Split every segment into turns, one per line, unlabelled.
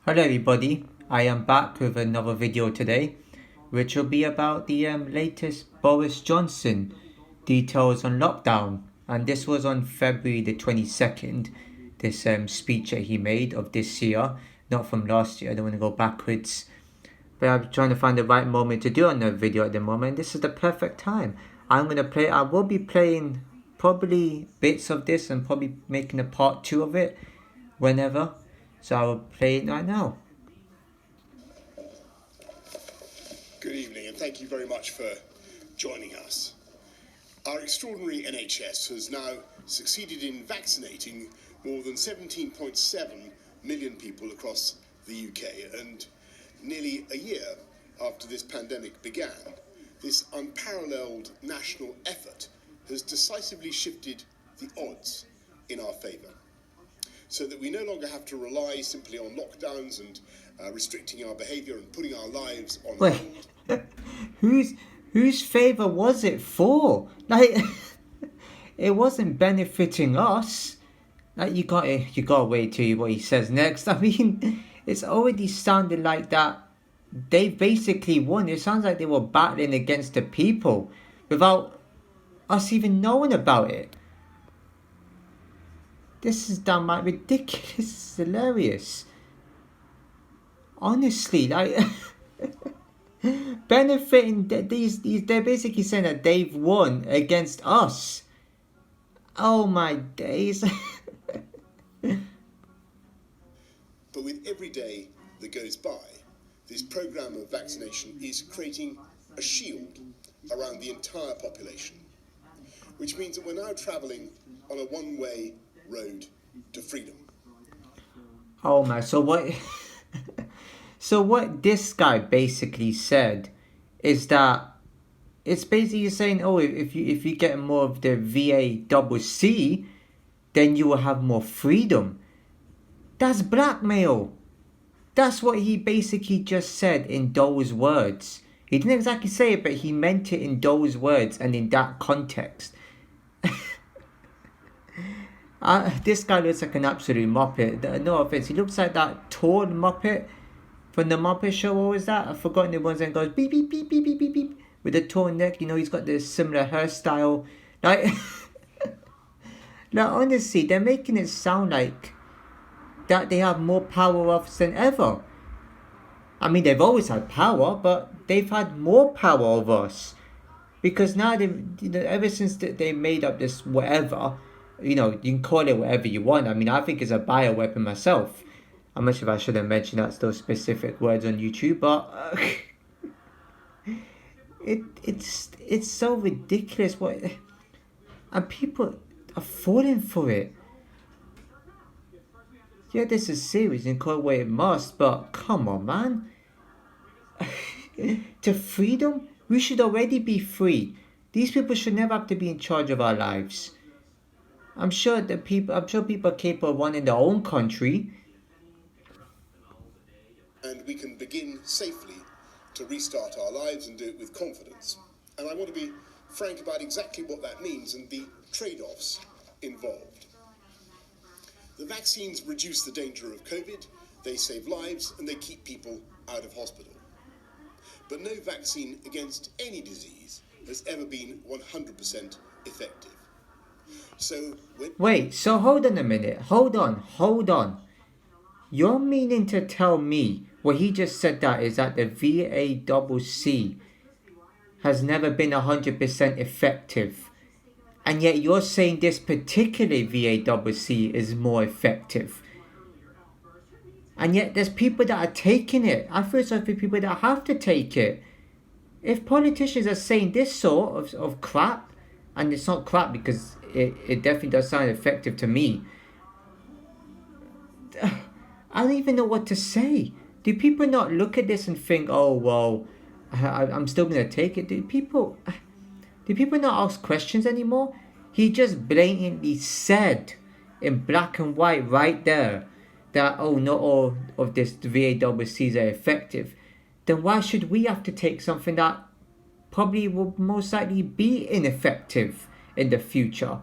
Hello everybody, I am back with another video today which will be about the latest Boris Johnson details on lockdown, and this was on February the 22nd, this speech that he made of this year, not from last year. I don't want to go backwards, but I'm trying to find the right moment to do another video at the moment. This is the perfect time. I will be playing probably bits of this and probably making a part 2 of it whenever. So I will play it right now.
Good evening, and thank you very much for joining us. Our extraordinary NHS has now succeeded in vaccinating more than 17.7 million people across the UK, and nearly a year after this pandemic began, this unparalleled national effort has decisively shifted the odds in our favour, so that we no longer have to rely simply on lockdowns and restricting our behaviour and putting our lives on hold.
Whose favour was it for? Like, it wasn't benefiting us. Like, you gotta wait till what he says next. I mean, it's already sounded like that they basically won. It sounds like they were battling against the people without us even knowing about it. This is downright ridiculous. This is hilarious. Honestly, like, benefiting these, they're basically saying that they've won against us. Oh my days.
But with every day that goes by, this programme of vaccination is creating a shield around the entire population, which means that we're now travelling on a one-way road to freedom.
Oh my, so what so what this guy basically said is that it's basically saying, oh, if you get more of the VACC, then you will have more freedom. That's blackmail. That's what he basically just said in those words. He didn't exactly say it, but he meant it in those words and in that context. This guy looks like an absolute muppet. No offense, he looks like that tall muppet from the Muppet Show. What was that? I've forgotten the ones that goes beep beep beep beep beep beep beep with the tall neck. You know, he's got this similar hairstyle. Like, now honestly, they're making it sound like that they have more power of us than ever. I mean, they've always had power, but they've had more power over us because now ever since they made up this whatever. You know, you can call it whatever you want. I mean, I think it's a bioweapon myself. I'm not sure if I should have mentioned those specific words on YouTube, but it's so ridiculous. And people are falling for it. Yeah, this is serious and call it what it must, but come on, man. To freedom, we should already be free. These people should never have to be in charge of our lives. I'm sure people are capable of running their own country.
And we can begin safely to restart our lives and do it with confidence. And I want to be frank about exactly what that means and the trade-offs involved. The vaccines reduce the danger of COVID, they save lives, and they keep people out of hospital. But no vaccine against any disease has ever been 100% effective. So
Wait, so hold on a minute. Hold on. You're meaning to tell me what he just said that is that the VACC has never been 100% effective. And yet you're saying this particular VACC is more effective. And yet there's people that are taking it. I feel sorry for people that have to take it. If politicians are saying this sort of crap, and it's not crap because it definitely does sound effective to me, I don't even know what to say. Do people not look at this and think, oh, well, I'm still going to take it? Do people not ask questions anymore? He just blatantly said in black and white right there that, oh, not all of this VACCs are effective. Then why should we have to take something that probably will most likely be ineffective in the future?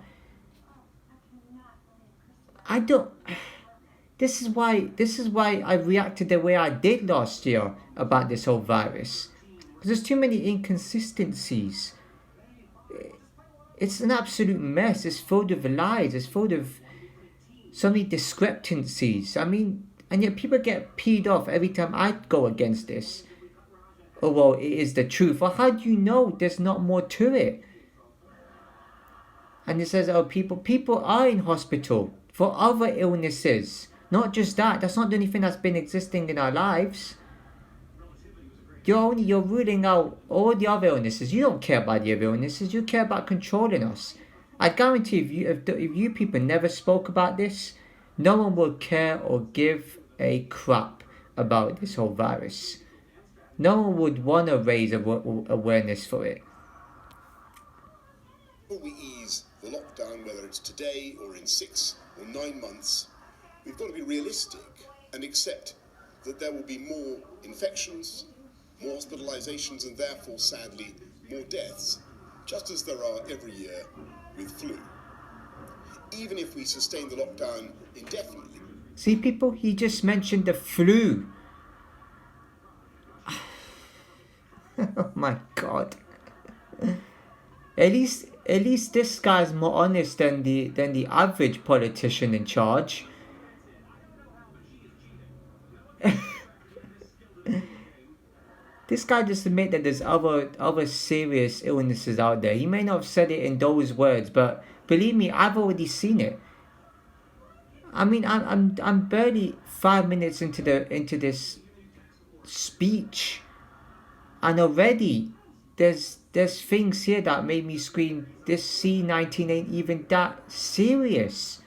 This is why I reacted the way I did last year about this whole virus. Because there's too many inconsistencies. It's an absolute mess. It's full of lies. It's full of so many discrepancies. I mean, and yet people get peed off every time I go against this. Oh well, it is the truth. Well, how do you know there's not more to it? And it says, oh, people are in hospital for other illnesses. Not just that. That's not the only thing that's been existing in our lives. You're ruling out all the other illnesses. You don't care about the other illnesses. You care about controlling us. I guarantee if you people never spoke about this, no one will care or give a crap about this whole virus. No one would want to raise awareness for it.
Before we ease the lockdown, whether it's today or in 6 or 9 months, we've got to be realistic and accept that there will be more infections, more hospitalizations, and therefore, sadly, more deaths, just as there are every year with flu. Even if we sustain the lockdown indefinitely.
See, people, he just mentioned the flu. Oh my God. At least this guy's more honest than the average politician in charge. This guy just admit that there's other serious illnesses out there. He may not have said it in those words, but believe me, I've already seen it. I mean, I'm barely 5 minutes into this speech, and already there's things here that made me scream. This C-19 ain't even that serious.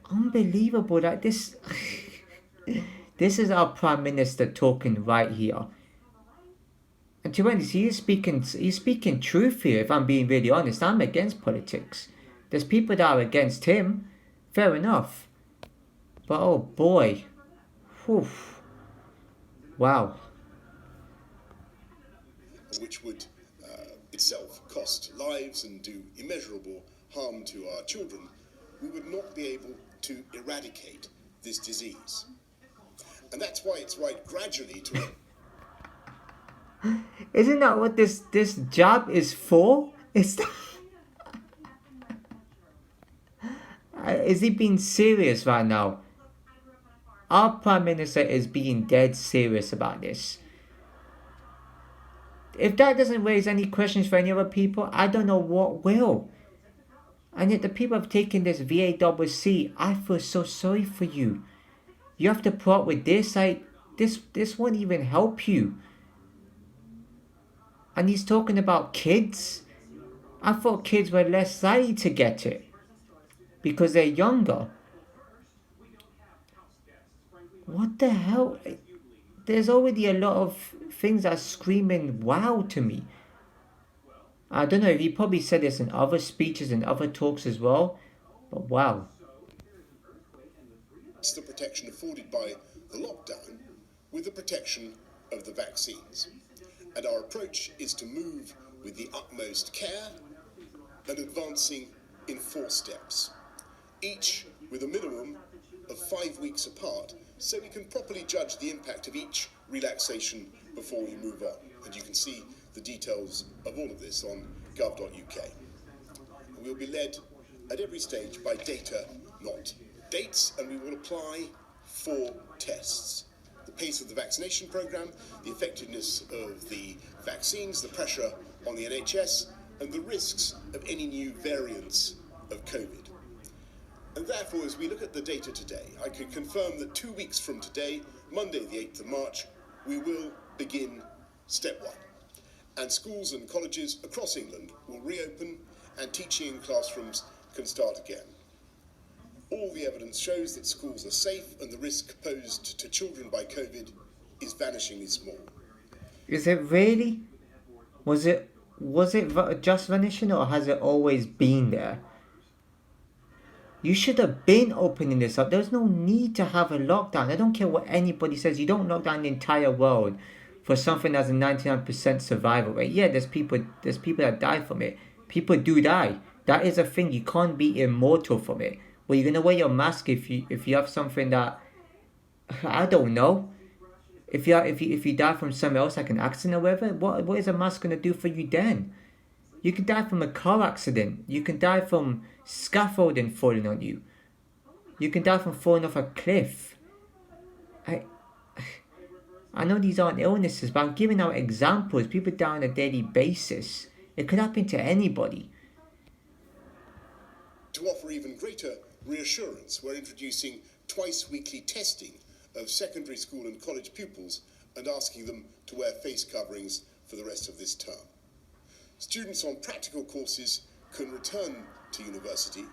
Unbelievable that this. This is our Prime Minister talking right here. And to be honest, he's speaking truth here, if I'm being really honest. I'm against politics. There's people that are against him. Fair enough. But oh boy. Whew. Wow.
Which would itself cost lives and do immeasurable harm to our children, we would not be able to eradicate this disease. And that's why it's right gradually to...
Isn't that what this job is for? Is he being serious right now? Our Prime Minister is being dead serious about this. If that doesn't raise any questions for any other people, I don't know what will. And yet the people have taken this VACC. I feel so sorry for you. You have to put up with this. This won't even help you. And he's talking about kids. I thought kids were less likely to get it because they're younger. What the hell? There's already a lot of things that are screaming wow to me. I don't know if he probably said this in other speeches and other talks as well, but wow.
It's the protection afforded by the lockdown with the protection of the vaccines. And our approach is to move with the utmost care and advancing in 4 steps, each with a minimum of 5 weeks apart, so we can properly judge the impact of each relaxation before we move on. And you can see the details of all of this on gov.uk. We'll be led at every stage by data, not dates, and we will apply 4 tests: the pace of the vaccination programme, the effectiveness of the vaccines, the pressure on the NHS, and the risks of any new variants of COVID. And therefore, as we look at the data today, I can confirm that 2 weeks from today, Monday the 8th of March, we will begin step 1. And schools and colleges across England will reopen and teaching in classrooms can start again. All the evidence shows that schools are safe and the risk posed to children by COVID is vanishingly small.
Is it really? Was it just vanishing, or has it always been there? You should have been opening this up. There's no need to have a lockdown. I don't care what anybody says. You don't lock down the entire world for something that's a 99% survival rate. Yeah, there's people that die from it. People do die. That is a thing. You can't be immortal from it. Well, you're gonna wear your mask if you have something that I don't know. If you die from something else like an accident or whatever, what is a mask gonna do for you then? You can die from a car accident. You can die from scaffolding falling on you. You can die from falling off a cliff. I know these aren't illnesses, but I'm giving out examples. People die on a daily basis. It could happen to anybody.
To offer even greater reassurance, we're introducing twice-weekly testing of secondary school and college pupils and asking them to wear face coverings for the rest of this term. Students on practical courses can return to university,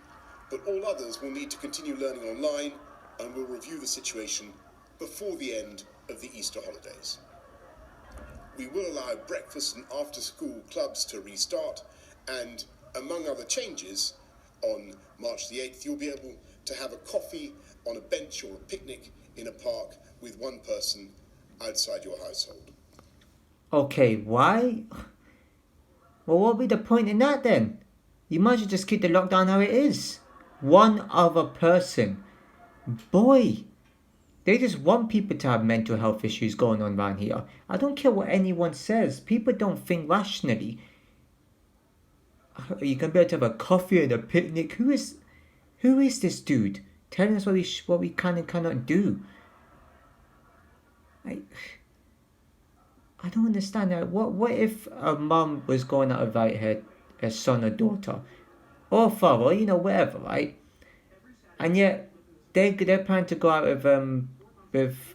but all others will need to continue learning online and will review the situation before the end of the Easter holidays. We will allow breakfast and after-school clubs to restart, and among other changes, on March the 8th, you'll be able to have a coffee on a bench or a picnic in a park with one person outside your household.
Okay, why? Well, what would be the point in that then? You might as well just keep the lockdown how it is. One other person. Boy, they just want people to have mental health issues going on around here. I don't care what anyone says. People don't think rationally. You can be able to have a coffee and a picnic. Who is this dude telling us what we can and cannot do? I don't understand that. What if a mum was going out to invite her son or daughter, or father, or whatever, right? And yet they're planning to go out with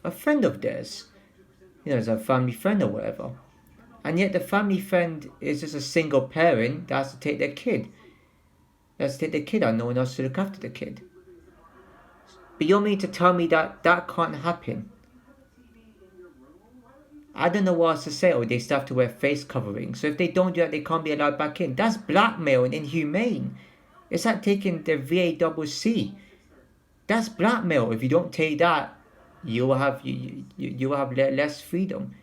a friend of theirs, as a family friend or whatever. And yet the family friend is just a single parent that has to take their kid. And no one else to look after the kid. But you mean to tell me that can't happen? I don't know what else to say. Or they still have to wear face coverings. So if they don't do that, they can't be allowed back in. That's blackmail and inhumane. It's like taking the VACC. That's blackmail. If you don't take that, you will have less freedom.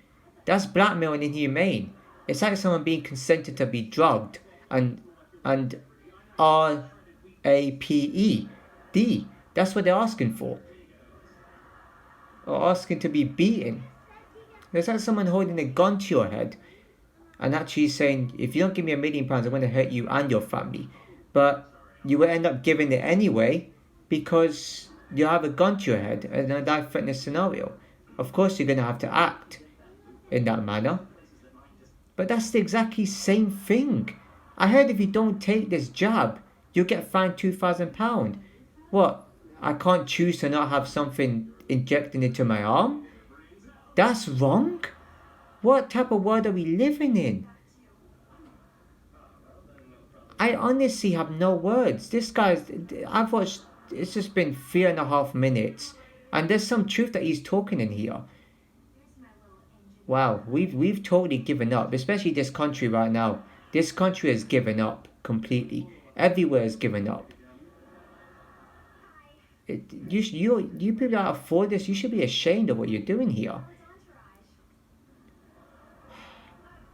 That's blackmail and inhumane. It's like someone being consented to be drugged and RAPED. That's what they're asking for. Or asking to be beaten. It's like someone holding a gun to your head and actually saying, if you don't give me £1 million, I'm going to hurt you and your family. But you will end up giving it anyway because you have a gun to your head in a life-threatening scenario. Of course, you're going to have to act in that manner. But that's the exactly same thing. I heard if you don't take this jab, you'll get fined £2,000. What? I can't choose to not have something injected into my arm? That's wrong? What type of world are we living in? I honestly have no words. I've watched, it's just been 3.5 minutes. And there's some truth that he's talking in here. Wow, we've totally given up, especially this country right now. This country has given up completely. Everywhere has given up. You people that afford this, you should be ashamed of what you're doing here.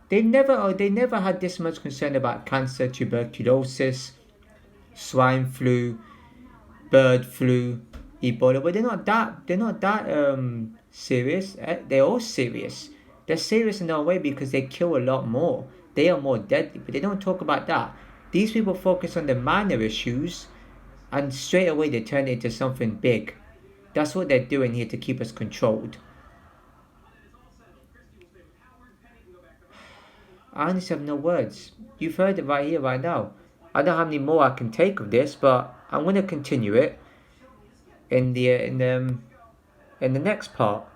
They never had this much concern about cancer, tuberculosis, swine flu, bird flu, Ebola, but they're not that serious. They're all serious. They're serious in their way because they kill a lot more. They are more deadly, but they don't talk about that. These people focus on the minor issues, and straight away they turn it into something big. That's what they're doing here to keep us controlled. I honestly have no words. You've heard it right here, right now. I don't know how many more I can take of this, but I'm going to continue it in the next part.